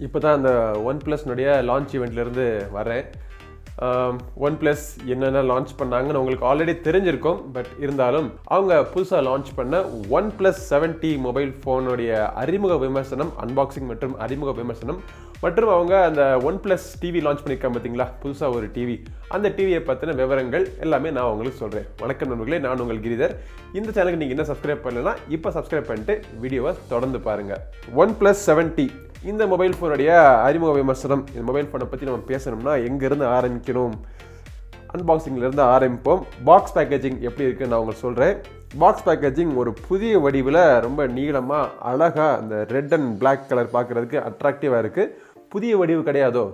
இப்போ தான் அந்த ஒன்ப்ளஸ்னுடைய லான்ச் ஈவெண்ட்லேருந்து வரேன். ஒன்ப்ளஸ் என்னென்ன லான்ச் பண்ணாங்கன்னு உங்களுக்கு ஆல்ரெடி தெரிஞ்சிருக்கும். பட் இருந்தாலும் அவங்க புதுசாக லான்ச் பண்ண OnePlus 7T மொபைல் ஃபோனுடைய அறிமுக விமர்சனம், அன்பாக்சிங் மற்றும் அறிமுக விமர்சனம் மற்றும் அவங்க அந்த OnePlus டிவி லான்ச் பண்ணியிருக்காங்க பார்த்தீங்களா, புதுசாக ஒரு டிவி, அந்த டிவியை பற்றின விவரங்கள் எல்லாமே நான் உங்களுக்கு சொல்கிறேன். வணக்கம் நண்பர்களே, நான் உங்கள் கிரிதர். இந்த சேனலுக்கு நீங்கள் என்ன சப்ஸ்கிரைப் பண்ணலைன்னா இப்போ சப்ஸ்கிரைப் பண்ணிட்டு வீடியோவை தொடர்ந்து பாருங்கள். OnePlus 7T இந்த மொபைல் ஃபோனுடைய அறிமுக விமர்சனம். இந்த மொபைல் ஃபோனை பற்றி நம்ம பேசணும்னா எங்கேருந்து ஆரம்பிக்கணும்? அன்பாக்சிங்லேருந்து ஆரம்பிப்போம். பாக்ஸ் பேக்கேஜிங் எப்படி இருக்குன்னு நான் உங்களுக்கு சொல்கிறேன். பாக்ஸ் பேக்கேஜிங் ஒரு புதிய வடிவில் ரொம்ப நீளமாக அழகாக அந்த ரெட் அண்ட் பிளாக் கலர் பார்க்குறதுக்கு அட்ராக்டிவாக இருக்குது. புதிய வடிவு கிடையாதோ?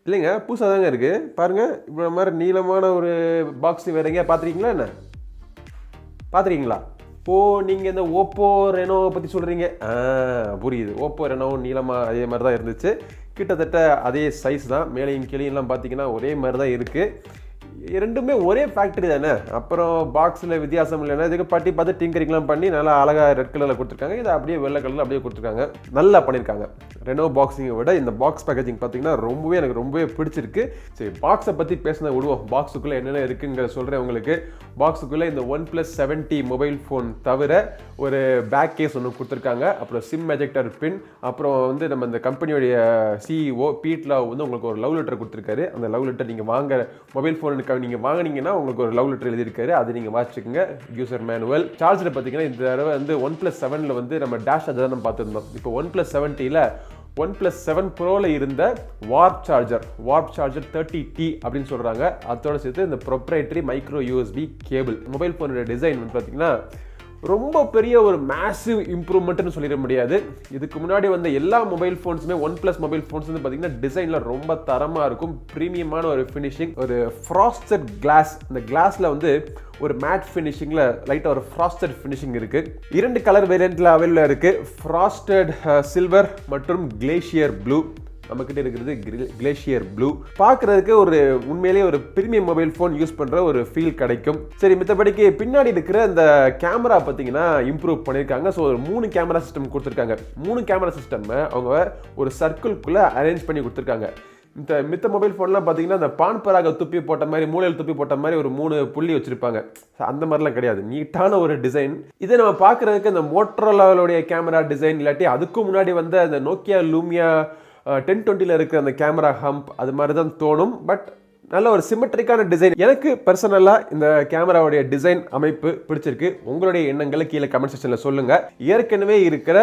இல்லைங்க, புதுசாக தாங்க இருக்குது. பாருங்கள், இவ்வளோ மாதிரி நீளமான ஒரு பாக்ஸ் வேறு எங்கேயா பார்த்துருக்கீங்களா? என்ன பார்த்துருக்கீங்களா? நீங்கள் இந்த ஓப்போ ரெனோவை பற்றி சொல்கிறீங்க. புரியுது. ஓப்போ ரெனோ நீளமாக அதே மாதிரி தான் இருந்துச்சு. கிட்டத்தட்ட அதே சைஸ் தான். மேலையும் கீழையும் பார்த்தீங்கன்னா ஒரே மாதிரி தான் இருக்குது. ரெண்டுமே ஒரே ஃபேக்ட்ரி தானே. அப்புறம் பாக்ஸில் வித்தியாசம் இல்லைன்னா இதுக்கு பட்டி பார்த்து டிங்கரிங்லாம் பண்ணி நல்லா அழகாக ரெட் கலரில் கொடுத்துருக்காங்க. இதை அப்படியே வெள்ளை கலரில் அப்படியே கொடுத்துருக்காங்க. நல்லா பண்ணியிருக்காங்க. ரெனோ பாக்ஸிங்கை விட இந்த பாக்ஸ் பேக்கேஜிங் பார்த்தீங்கன்னா எனக்கு ரொம்பவே பிடிச்சிருக்கு. சரி, பாக்ஸை பற்றி பேசினா விடுவோம். பாக்ஸுக்குள்ளே என்னென்ன இருக்குங்கிற சொல்கிறேன் உங்களுக்கு. பாக்ஸுக்குள்ளே இந்த OnePlus 7T மொபைல் ஃபோன் தவிர ஒரு பேக் கேஸ் ஒன்று கொடுத்துருக்காங்க. அப்புறம் சிம் எஜெக்டர் பின், அப்புறம் வந்து நம்ம இந்த கம்பெனியோடைய CEO பீட்லா வந்து உங்களுக்கு ஒரு லவ் லெட்டர் கொடுத்துருக்காரு. அந்த லவ் லெட்டர் நீங்கள் வாங்குற மொபைல் ஃபோனுக்கு நீங்கள் வாங்கினீங்கன்னா உங்களுக்கு ஒரு லவ் லெட்டர் எழுதியிருக்காரு. அது நீங்கள் வாசிச்சுக்கோங்க. User manual. சார்ஜர் பார்த்தீங்கன்னா இந்த தடவை வந்து OnePlus 7ல் வந்து நம்ம டேஷ் அதை நம்ம பார்த்துருந்தோம். இப்போ OnePlus 7Tல OnePlus 7 Proல இருந்த வார்ப் சார்ஜர் 30T அப்படின்னு சொல்கிறாங்க. அதோட சேர்த்து இந்த proprietary micro USB cable. Mobile ஃபோனோட டிசைன் வந்து பார்த்தீங்கன்னா ரொம்ப பெரிய ஒரு மேசிவ் இம்ப்ரூவ்மெண்ட்னு சொல்லிட முடியாது. இதுக்கு முன்னாடி வந்த எல்லா மொபைல் ஃபோன்ஸுமே OnePlus மொபைல் ஃபோன்ஸ் வந்து பார்த்தீங்கன்னா டிசைனில் ரொம்ப தரமாக இருக்கும். ப்ரீமியமான ஒரு ஃபினிஷிங், ஒரு ஃப்ராஸ்டட் கிளாஸ். அந்த கிளாஸில் வந்து ஒரு மேட் ஃபினிஷிங்கில் லைட்டாக ஒரு ஃப்ராஸ்டட் ஃபினிஷிங் இருக்குது. 2 கலர் வேரியண்ட்டில் அவைலபிளாக இருக்குது. ஃப்ராஸ்டட் சில்வர் மற்றும் கிளேஷியர் ப்ளூ. நம்மக்கிட்ட இருக்கிறது கிளேஷியர் ப்ளூ. பார்க்குறதுக்கு ஒரு உண்மையிலேயே ஒரு பிரீமியம் மொபைல் ஃபோன் யூஸ் பண்ணுற ஒரு ஃபீல் கிடைக்கும். சரி, மித்தபடிக்கு பின்னாடி இருக்கிற இந்த கேமரா பார்த்தீங்கன்னா இம்ப்ரூவ் பண்ணியிருக்காங்க. ஸோ ஒரு 3 கேமரா சிஸ்டம் கொடுத்துருக்காங்க. 3 கேமரா சிஸ்டம்மை அவங்க ஒரு சர்க்கிள்குள்ளே அரேஞ்ச் பண்ணி கொடுத்துருக்காங்க. மித்த மொபைல் ஃபோன்லாம் பார்த்தீங்கன்னா இந்த பான் பராக துப்பி போட்ட மாதிரி, மூலையில் துப்பி போட்ட மாதிரி ஒரு 3 புள்ளி வச்சுருப்பாங்க. அந்த மாதிரிலாம் கிடையாது. நீட்டான ஒரு டிசைன். இதை நம்ம பார்க்குறதுக்கு இந்த மோட்டரோலாவுடைய கேமரா டிசைன், இல்லாட்டி அதுக்கும் முன்னாடி வந்த அந்த நோக்கியா லூமியா 1020ல் இருக்கிற அந்த கேமரா ஹம்ப் அது மாதிரி தான் தோணும். பட் நல்ல ஒரு சிமெட்ரிக்கான டிசைன். எனக்கு பர்சனலாக இந்த கேமராவுடைய டிசைன் அமைப்பு பிடிச்சிருக்கு. உங்களுடைய எண்ணங்களை கீழே கமெண்ட் செக்ஷனில் சொல்லுங்கள். ஏற்கனவே இருக்கிற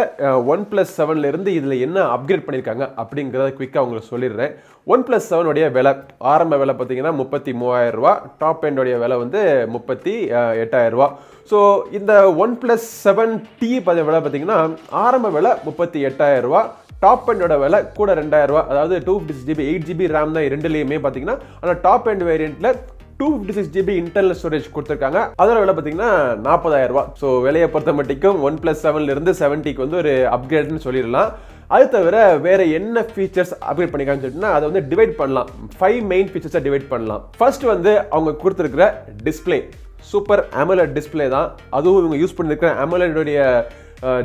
OnePlus 7ல இருந்து இதில் என்ன அப்கிரேட் பண்ணியிருக்காங்க அப்படிங்கிறத குயிக்காக உங்களுக்கு சொல்லிடுறேன். OnePlus 7உடைய விலை, ஆரம்ப விலை பார்த்தீங்கன்னா 33,000 ரூபா. டாப் எண்டோடைய விலை வந்து 38,000 ரூபா. ஸோ இந்த OnePlus 7T விலை பார்த்தீங்கன்னா ஆரம்ப விலை 38,000 ரூபா. டாப் எண்டோட விலை கூட 2,000 ரூபா. அதாவது 256GB 8GB ரேம் தான் ரெண்டுலேயுமே பார்த்தீங்கன்னா. ஆனால் டாப் எண்ட் வேரியண்ட்டில் 256GB இன்டர்னல் ஸ்டோரேஜ் கொடுத்துருக்காங்க. அதோட விலை பார்த்தீங்கன்னா 40,000 ரூபா. ஸோ விலையை பொறுத்த மட்டும் OnePlus 7ல இருந்து 7Tக்கு வந்து ஒரு அப்கிரேட்னு சொல்லிடலாம். அது தவிர வேற என்ன ஃபீச்சர்ஸ் அப்கிரேட் பண்ணிக்கான்னு சொல்லிட்டுனா அதை வந்து டிவைட் பண்ணலாம். 5 மெயின் ஃபீச்சர்ஸை டிவைட் பண்ணலாம். ஃபர்ஸ்ட் வந்து அவங்க கொடுத்துருக்கிற டிஸ்பிளே சூப்பர் AMOLED டிஸ்பிளே தான். அதுவும் இவங்க யூஸ் பண்ணியிருக்கிற AMOLED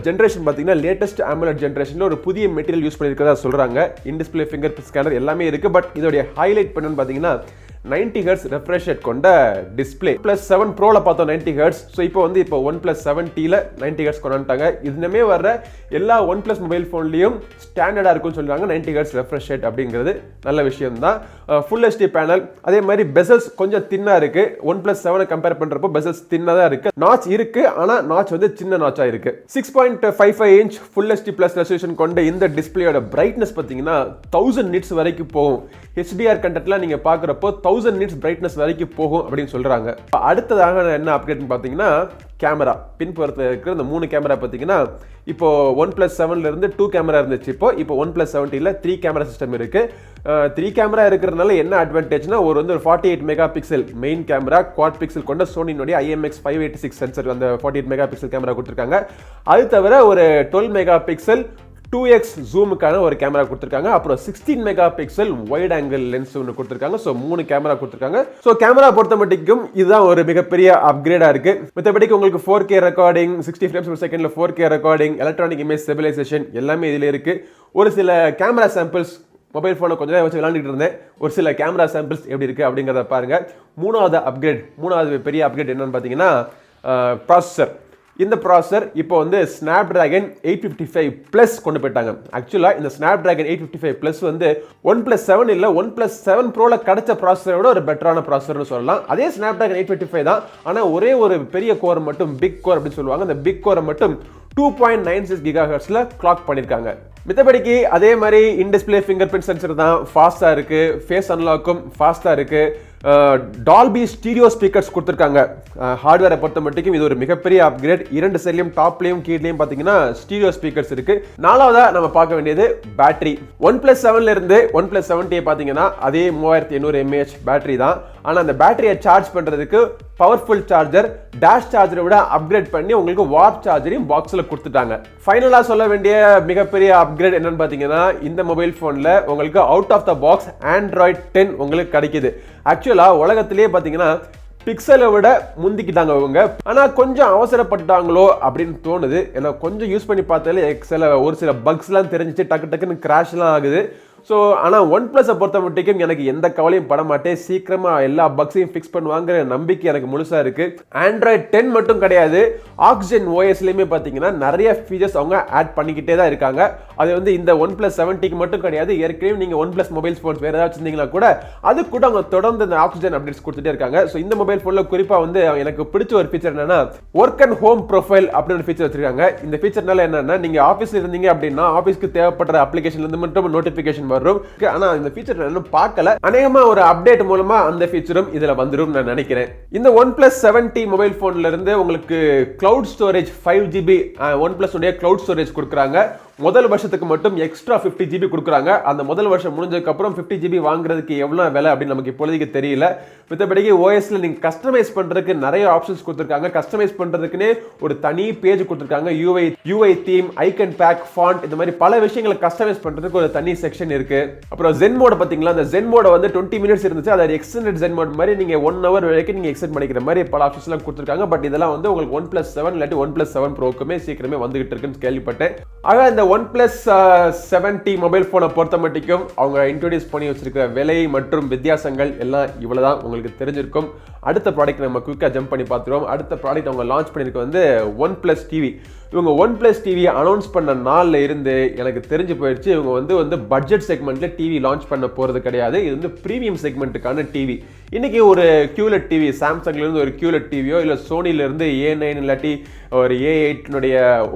ஜென்ரேஷன் பார்த்தீங்கன்னா லேட்டஸ்ட் AMOLED ஜென்ரேஷனில் ஒரு புதிய மெட்டீரியல் யூஸ் பண்ணியிருக்கிறதா சொல்கிறாங்க. இன்டிஸ்பிளே ஃபிங்கர் பிரிண்ட் ஸ்கேனர் எல்லாமே இருக்குது. பட் இதோடைய ஹைலைட் பண்ணணும்னு பார்த்தீங்கன்னா 90 Hz ரெஃப்ரெஷ் ரேட் கொண்ட டிஸ்பிளே. OnePlus 7 Proல பார்த்தோம் 90 Hz. ஸோ இப்போ OnePlus 7Tல 90 Hz கொண்டாந்துட்டாங்க. இதுமே வர்ற எல்லா OnePlus மொபைல் ஃபோன்லையும் ஸ்டாண்டர்டாக இருக்கும்னு சொல்கிறாங்க. 90 Hz ரெஃப்ரெஷ் ரேட் அப்படிங்கிறது நல்ல விஷயம் தான். Full HD panel. அதே மாதிரி பெசல்ஸ் கொஞ்சம் தின்னாக இருக்குது. OnePlus 7 கம்பேர் பண்ணுறப்போ பெசல்ஸ் தின்னாக தான் இருக்குது. நாச் இருக்குது, ஆனால் நாச் வந்து சின்ன நாச்சாக இருக்குது. 6.55 inch full HD plus resolution கொண்ட இந்த டிஸ்பிளேயோட பிரைட்னஸ் பார்த்தீங்கன்னா 1000 nits வரைக்கும் போகும். HDR கண்டென்ட்லாம் நீங்கள் பார்க்குறப்போ 1000 nits பிரைட்னஸ் வரைக்கும் போகும் அப்படின்னு சொல்கிறாங்க. அடுத்ததாக என்ன அப்டேட்னு பார்த்தீங்கன்னா கேமரா. பின்புறத்தில் இருக்கிற இந்த 3 கேமரா பார்த்தீங்கன்னா இப்போ OnePlus 7ல இருந்து 2 கேமரா இருந்துச்சு. இப்போ OnePlus 7Tல 3 கேமரா சிஸ்டம் இருக்கு. 3 கேமரா இருக்கிறதுனால என்ன அட்வான்டேஜ்னா ஒரு 48 mega pixel main camera, quad pixel கொண்ட சோனியோட IMX586 சென்சர் அந்த 48 மெகா பிக்சல் கேமரா கொடுத்துருக்காங்க. அது தவிர ஒரு 12 மெகா பிக்சல் 2x ஜூமுக்கான ஒரு கேமரா கொடுத்திருக்காங்க. அப்புறம் 16 mega pixel wide angle lens ஒன்று கொடுத்திருக்காங்க. ஸோ 3 கேமரா கொடுத்திருக்காங்க. ஸோ கேமரா பொறுத்த மட்டும் இதுதான் ஒரு மிகப்பெரிய அப்கிரேடா இருக்கு. மற்றபடிக்கு உங்களுக்கு 4K ரெக்கார்டிங், 60 ஃப்ரேம்ஸ் per செகண்ட்ல 4K recording, electronic image stabilisation எல்லாமே இதுல இருக்கு. ஒரு சில கேமரா சாம்பிள்ஸ் மொபைல் ஃபோனை கொஞ்ச நேரம் வச்சு விளையாண்டுட்டு இருந்தேன். ஒரு சில கேமரா சாம்பிள்ஸ் எப்படி இருக்கு அப்படிங்கிறத பாருங்க. மூணாவது பெரிய அப்கிரேட் என்னன்னு பார்த்தீங்கன்னா ப்ராசஸர். இந்த ப்ராசஸர் இப்போ வந்து ஸ்னாப்டிராகன் 855 Plus கொண்டு போயிட்டாங்க. ஆக்சுவலாக இந்த ஸ்னாப்டிராகன் 855 Plus வந்து OnePlus 7 இல்லை OnePlus 7 Proல கிடைச்ச ப்ராசஸரை விட ஒரு பெட்டரான ப்ராசஸர்னு சொல்லலாம். அதே ஸ்னாப்டிராகன் 855 தான், ஆனால் ஒரே ஒரு பெரிய கோர் மட்டும் பிக் கோர் அப்படின்னு சொல்லுவாங்க. அந்த பிக் கோரை மட்டும் 2.96 GHz கிளாக் பண்ணியிருக்காங்க. மித்தபடிக்கு அதே மாதிரி இன்டிஸ்பிளே ஃபிங்கர் பிரிண்ட் சென்சர் தான் ஃபாஸ்டா இருக்கு. ஃபேஸ் அன்லாக்கும் ஃபாஸ்டா இருக்கு. டால்பி ஸ்டீரியோ ஸ்பீக்கர்ஸ் கொடுத்துருக்காங்க. ஹார்ட்வேரை பொறுத்த மட்டும் இது ஒரு மிகப்பெரிய அப்கிரேட். 2 சைட்லையும் டாப்லையும் கீழ்லையும் பார்த்தீங்கன்னா ஸ்டீரியோ ஸ்பீக்கர்ஸ் இருக்கு. நாலாவதா நம்ம பார்க்க வேண்டியது பேட்டரி. OnePlus 7ல இருந்து OnePlus 7T பார்த்தீங்கன்னா அதே 3800 mAh பேட்டரி தான். ஆனால் அந்த பேட்டரியை சார்ஜ் பண்றதுக்கு பவர்ஃபுல் சார்ஜர், டேஷ் சார்ஜரை விட அப்கிரேட் பண்ணி உங்களுக்கு வார்ப் சார்ஜரையும் பாக்ஸில் கொடுத்துட்டாங்க. ஃபைனலா சொல்ல வேண்டிய மிகப்பெரிய அப்கிரேட் என்னன்னு பார்த்தீங்கன்னா இந்த மொபைல் ஃபோனில் உங்களுக்கு out of the box Android 10 உங்களுக்கு கிடைக்குது. ஆக்சுவலா உலகத்திலேயே பார்த்தீங்கன்னா பிக்சலை விட முந்திக்கிட்டாங்க அவங்க. ஆனால் கொஞ்சம் அவசரப்பட்டாங்களோ அப்படின்னு தோணுது. ஏன்னா கொஞ்சம் யூஸ் பண்ணி பார்த்தாலே ஒரு சில பக்ஸ்லாம் தெரிஞ்சிச்சு, டக்குன்னு கிராஷ்லாம் ஆகுது. ஸோ ஆனால் OnePlus பொறுத்த மட்டும் எனக்கு எந்த கவலையும் பட மாட்டேன். சீக்கிரமாக எல்லா பக்ஸையும் ஃபிக்ஸ் பண்ணுவாங்கிற நம்பிக்கை எனக்கு முழுசாக இருக்குது. Android 10 மட்டும் கிடையாது, ஆக்சிஜன் ஓஎஸ்லையுமே பார்த்தீங்கன்னா நிறைய ஃபீச்சர்ஸ் அவங்க ஆட் பண்ணிக்கிட்டே தான் இருக்காங்க. அது வந்து இந்த OnePlus 7Tக்கு மட்டும் கிடையாது. ஏற்கனவே நீங்கள் OnePlus மொபைல் ஃபோன்ஸ் வேறு ஏதாவது வச்சிருந்தீங்கன்னா கூட அது கூட அவங்க தொடர்ந்து இந்த ஆக்சிஜன் அப்டேட்ஸ் கொடுத்துட்டே இருக்காங்க. ஸோ இந்த மொபைல் ஃபோனில் குறிப்பாக வந்து எனக்கு பிடிச்ச ஒரு ஃபீச்சர் என்னன்னா ஒர்க் அண்ட் ஹோம் ப்ரொஃபைல் அப்படின்னு ஒரு ஃபீச்சர் வச்சிருக்காங்க. இந்த ஃபீச்சர்னால என்னன்னா நீங்கள் ஆஃபீஸில் இருந்தீங்க அப்படின்னா ஆஃபீஸ்க்கு தேவைப்படுற அப்ளிகேஷன்லேருந்து மட்டும் நோட்டிஃபிகேஷன் வரும். ஆனா இந்த ஃபீச்சர் நான் பார்க்கல. அநேகமா ஒரு அப்டேட் மூலமா அந்த ஃபீச்சரும் இதுல வந்துரும் நான் நினைக்கிறேன். இந்த OnePlus 7T மொபைல் போன்ல இருந்து உங்களுக்கு கிளவுட் ஸ்டோரேஜ் 5GB OnePlus உடைய கிளவுட் ஸ்டோரேஜ் கொடுக்குறாங்க. முதல் வருஷத்துக்கு மட்டும் எக்ஸ்ட்ரா 50GB கொடுக்குறாங்க. அந்த முதல் வருஷம் முடிஞ்சதுக்கு அப்புறம் 50GB வாங்குறதுக்கு எவ்வளவு விலை அப்படின்னு நமக்கு இப்போதைக்கு தெரியல. மத்தபடி ஓஎஸ்ல நீங்க கஸ்டமைஸ் பண்றதுக்கு நிறைய ஆப்ஷன்ஸ் கொடுத்திருக்காங்க. கஸ்டமைஸ் பண்றதுக்குனே ஒரு தனி பேஜ் கொடுத்திருக்காங்க. UI theme, icon pack, font, இந்த மாதிரி பல விஷயங்களை கஸ்டமைஸ் பண்றதுக்கு ஒரு தனி செக்ஷன் இருக்கு. அப்புறம் Zen மோட் பாத்தீங்களா, அந்த Zen மோட் வந்து 20 மினிட்ஸ் இருந்துச்சு. அது எக்ஸ்டெண்டட் Zen மோட் மாதிரி நீங்க 1 hour வரைக்கும் நீங்க எக்ஸ்டெண்ட் பண்ணிக்கிற மாதிரி பல ஆப்ஷன்ஸ் எல்லாம் கொடுத்திருக்காங்க. பட் இதெல்லாம் வந்து உங்களுக்கு OnePlus 7 இல்லாட்டி OnePlus 7 Proக்குமே சீக்கிரமே வந்துகிட்டு இருக்குன்னு கேள்விப்பட்டேன். ஆக இந்த OnePlus 7T மொபைல் போனை பொறுத்த மட்டும் அவங்க இன்ட்ரோடியூஸ் பண்ணி வச்சிருக்கிற விலை மற்றும் வித்தியாசங்கள் எல்லாம் இவ்வளவுதான் உங்களுக்கு தெரிஞ்சிருக்கும். அடுத்த ப்ராடக்ட் நம்ம குயிக்கா ஜம்ப் பண்ணி பார்த்துருவோம். அடுத்த ப்ராடக்ட் அவங்க லான்ச் பண்ணிருக்க வந்து OnePlus TV. இவங்க OnePlus TV அனௌன்ஸ் பண்ண நாள்ல இருந்து எனக்கு தெரிஞ்சு போயிடுச்சு இவங்க வந்து பட்ஜெட் செக்மெண்ட்ல டிவி லான்ச் பண்ண போறது கிடையாது. இது வந்து பிரீமியம் செக்மெண்ட்டுக்கான டிவி. இன்னைக்கு ஒரு QLED டிவி, சாம்சங்ல இருந்து ஒரு QLED டிவியோ இல்ல சோனில இருந்து A9 இல்லாட்டி ஒரு A8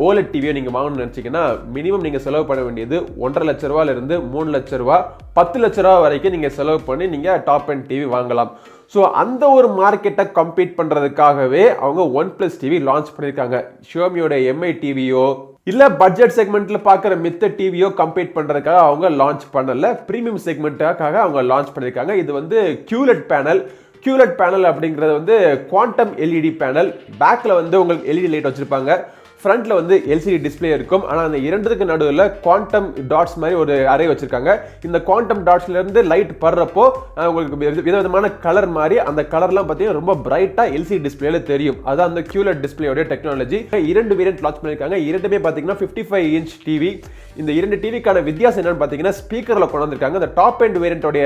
OLED டிவியோ நீங்க வாங்கணும்னு நினைச்சீங்கன்னா மினிமம் நீங்க செலவு பண்ண வேண்டியது 1.5 லட்ச ரூபாயில இருந்து 3 லட்ச ரூபாய், 10 லட்ச ரூபாய் வரைக்கும் நீங்க செலவு பண்ணி நீங்க டாப் அண்ட் டிவி வாங்கலாம். ஸோ அந்த ஒரு மார்க்கெட்டை கம்பீட் பண்ணுறதுக்காகவே அவங்க OnePlus TV லான்ச் பண்ணியிருக்காங்க. ஷியோமியோட MI டிவியோ இல்லை பட்ஜெட் செக்மெண்ட்டில் பார்க்குற மித்த டிவியோ கம்பீட் பண்ணுறதுக்காக அவங்க லான்ச் பண்ணல. ப்ரீமியம் செக்மெண்ட்டுக்காக அவங்க லான்ச் பண்ணியிருக்காங்க. இது வந்து QLED பேனல். QLED பேனல் அப்படிங்கிறது வந்து குவாண்டம் LED பேனல். பேக்கில் வந்து உங்களுக்கு LED லைட் வச்சுருப்பாங்க. ஃப்ரண்ட்ல வந்து LCD டிஸ்பிளே இருக்கும். ஆனால் அந்த இரண்டுக்கு நடுவில் குவாண்டம் டாட்ஸ் மாதிரி ஒரு அரே வச்சிருக்காங்க. இந்த குவாண்டம் டாட்ஸ்ல இருந்து லைட் படுறப்போ உங்களுக்கு விதவிதமான கலர் மாதிரி அந்த கலர்லாம் பார்த்தீங்கன்னா ரொம்ப பிரைட்டா LCD டிஸ்பிளேல தெரியும். அதான் அந்த QLED டிஸ்பிளேயோட டெக்னாலஜி. 2 வேரியன்ட் லான்ச் பண்ணிருக்காங்க. இரண்டுமே பார்த்தீங்கன்னா 55 இன்ச் டிவி. இந்த 2 டிவிக்கான வித்தியாசம் என்னன்னு பார்த்தீங்கன்னா ஸ்பீக்கர்ல கொண்டு வந்திருக்காங்க. இந்த டாப் எண்ட் வேரியன்டோட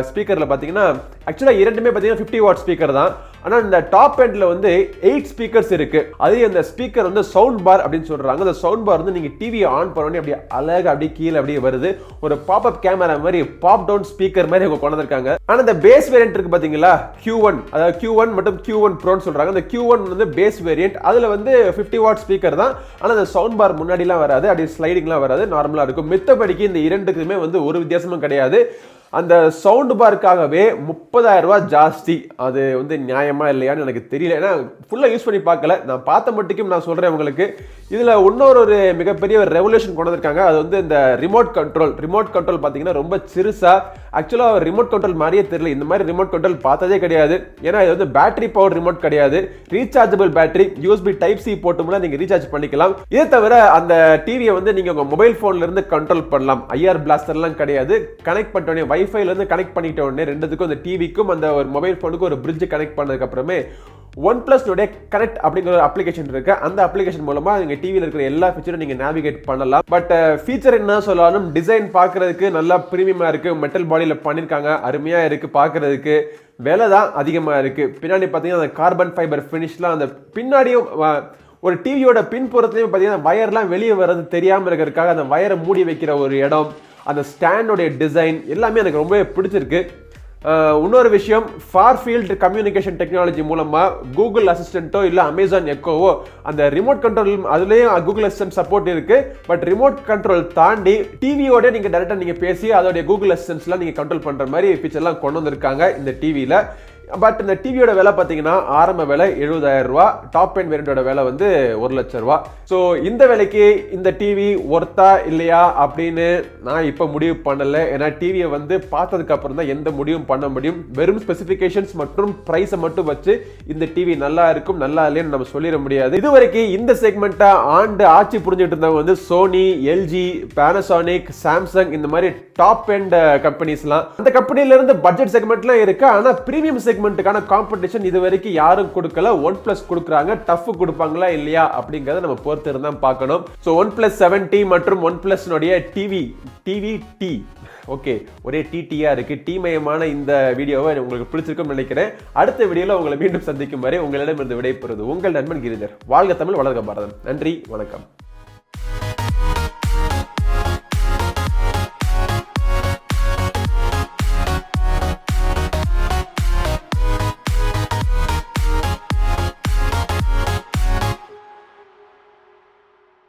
ஸ்பீக்கர்ல பார்த்தீங்கன்னா ஆக்சுவலா இரண்டுமே பார்த்தீங்கன்னா 50 வாட் ஸ்பீக்கர் தான். ஆனால் இந்த டாப் எண்ட்ல வந்து 8 ஸ்பீக்கர்ஸ் இருக்கு. அதே அந்த ஸ்பீக்கர் வந்து சவுண்ட் பார் அப்படின்னு சொல்றாங்க. அந்த சவுண்ட் பார் வந்து நீங்க டிவி ஆன் பண்ணோடனே அப்படியே அழகா அப்படியே கீழே அப்படியே வருது. ஒரு பாப்அப் கேமரா மாதிரி பாப் டவுன் ஸ்பீக்கர் மாதிரி அவங்க கொண்டு வந்திருக்காங்க. ஆனால் இந்த பேஸ் வேரியன்ட் இருக்கு பாத்தீங்களா, Q1, அதாவது Q1 மற்றும் Q1 Proன்னு சொல்றாங்க. அந்த Q1 வந்து பேஸ் வேரியன்ட். அதுல வந்து 50 வாட் ஸ்பீக்கர் தான். ஆனால் அந்த சவுண்ட் பார் முன்னாடிலாம் வராது, அப்படியே ஸ்லைடிங்லாம் வராது, நார்மலா இருக்கும். மித்தபடிக்கு இந்த இரண்டுக்குமே வந்து ஒரு வித்தியாசமும் கிடையாது. அந்த சவுண்ட் பார்க்காகவே 30,000 ரூபாய் ஜாஸ்தி. அது வந்து நியாயமா இல்லையான்னு எனக்கு தெரியல. ஏன்னா ஃபுல்லாக யூஸ் பண்ணி பார்க்கல. நான் பார்த்த மட்டுக்கும் நான் சொல்கிறேன் உங்களுக்கு. இதில் இன்னொரு மிகப்பெரிய ஒரு ரெவல்யூஷன் கொண்டு வந்திருக்காங்க. அது வந்து இந்த ரிமோட் கண்ட்ரோல் பார்த்தீங்கன்னா ரொம்ப சிறுசா. ஆக்சுவலாக ரிமோட் கண்ட்ரோல் மாதிரியே தெரியல. இந்த மாதிரி ரிமோட் கண்ட்ரோல் பார்த்ததே கிடையாது. ஏன்னா இது வந்து பேட்டரி பவர் ரிமோட் கிடையாது. Rechargeable battery, USB type C போட்டும்னா நீங்கள் ரீசார்ஜ் பண்ணிக்கலாம். இதை தவிர அந்த டிவியை வந்து நீங்கள் உங்கள் மொபைல் ஃபோன்ல இருந்து கண்ட்ரோல் பண்ணலாம். ஐஆர் பிளாஸ்டர்லாம் கிடையாது. கனெக்ட் பண்ணிட்டோன்னே வைஃபைல இருந்து கனெக்ட் பண்ணிட்ட உடனே ரெண்டுத்துக்கும் அந்த டிவிக்கும் அந்த ஒரு மொபைல் ஃபோனுக்கும் ஒரு பிரிட்ஜ் கனெக்ட் பண்ணதுக்கு அப்புறமே OnePlus கனெக்ட் அப்படிங்கிற ஒரு அப்ளிகேஷன் இருக்கு. அந்த அப்ளிகேஷன் மூலமா நீங்க டிவியில் இருக்கிற எல்லா ஃபீச்சரும் நீங்க நேவிகேட் பண்ணலாம். பட் ஃபீச்சர் என்ன சொல்லாலும் டிசைன் பார்க்கறதுக்கு நல்லா பிரீமியமா இருக்கு. மெட்டல் பாடியில பண்ணிருக்காங்க, அருமையா இருக்கு பார்க்கறதுக்கு. விலை தான் அதிகமா இருக்கு. பின்னாடி பார்த்தீங்கன்னா அந்த கார்பன் ஃபைபர் ஃபினிஷ்லாம், அந்த பின்னாடியும் ஒரு டிவியோட பின்புறத்துலையும் பார்த்தீங்கன்னா வயர்லாம் வெளியே வர்றது தெரியாமல் இருக்கிறதுக்காக அந்த வயரை மூடி வைக்கிற ஒரு இடம், அந்த ஸ்டாண்டோடைய டிசைன் எல்லாமே எனக்கு ரொம்பவே பிடிச்சிருக்கு. இன்னொரு விஷயம், ஃபார் ஃபீல்டு கம்யூனிகேஷன் டெக்னாலஜி மூலமாக கூகுள் அசிஸ்டண்ட்டோ இல்லை அமேசான் எக்கோவோ அந்த ரிமோட் கண்ட்ரோல் அதுலேயும் கூகுள் அசிஸ்டன்ட் சப்போர்ட் இருக்குது. பட் ரிமோட் கண்ட்ரோல் தாண்டி டிவியோட நீங்கள் டேரெக்டாக நீங்கள் பேசி அதோடைய கூகுள் அசிஸ்டன்ஸ்லாம் நீங்கள் கண்ட்ரோல் பண்ணுற மாதிரி ஃபீச்சர்லாம் கொண்டு வந்திருக்காங்க இந்த டிவியில். பட் இந்த டிவியோட விலை பார்த்தீங்கன்னா ஆரம்ப விலை 70,000 ரூபா, டாப் எண்ட் வேரியண்டோட விலை வந்து 1,00,000 ரூபா. ஸோ இந்த விலைக்கு இந்த டிவி ஒர்த்தா இல்லையா அப்படின்னு நான் இப்போ முடிவு பண்ணலை. ஏன்னா டிவியை வந்து பார்த்ததுக்கு அப்புறம் தான் எந்த முடிவும் பண்ண முடியும். வெறும் ஸ்பெசிஃபிகேஷன்ஸ் மற்றும் ப்ரைஸை மட்டும் வச்சு இந்த டிவி நல்லா இருக்கும் நல்லா இல்லைன்னு நம்ம சொல்லிட முடியாது. இது வரைக்கும் இந்த செக்மெண்ட்டை ஆட்சி புரிஞ்சுட்டு இருந்தவங்க வந்து சோனி, எல்ஜி, பேனசானிக், சாம்சங் இந்த மாதிரி டாப் எண்ட் கம்பெனிஸ்லாம். அந்த கம்பெனில இருந்து பட்ஜெட் செக்மெண்ட்லாம் இருக்கு. ஆனால் பிரீமியம் செக்மெண்ட்டுக்கான காம்படிஷன் இது வரைக்கும் யாரும் கொடுக்கல. OnePlus கொடுக்குறாங்க. டஃப் கொடுப்பாங்களா இல்லையா அப்படிங்கறத நம்ம பொறுத்து இருந்தா பார்க்கணும். ஸோ OnePlus 7T மற்றும் OnePlus டிவி டி ஓகே ஒரே டிடியா இருக்கு. டீமயமான இந்த வீடியோவை உங்களுக்கு பிடிச்சிருக்கும்னு நினைக்கிறேன். அடுத்த வீடியோல உங்களை மீண்டும் சந்திக்கும் வரை உங்களிடமிருந்து விடைபெறுவது உங்கள் நண்பன் கிரிதர். வாழ்க தமிழ், வளர்க பாரதம். நன்றி, வணக்கம்.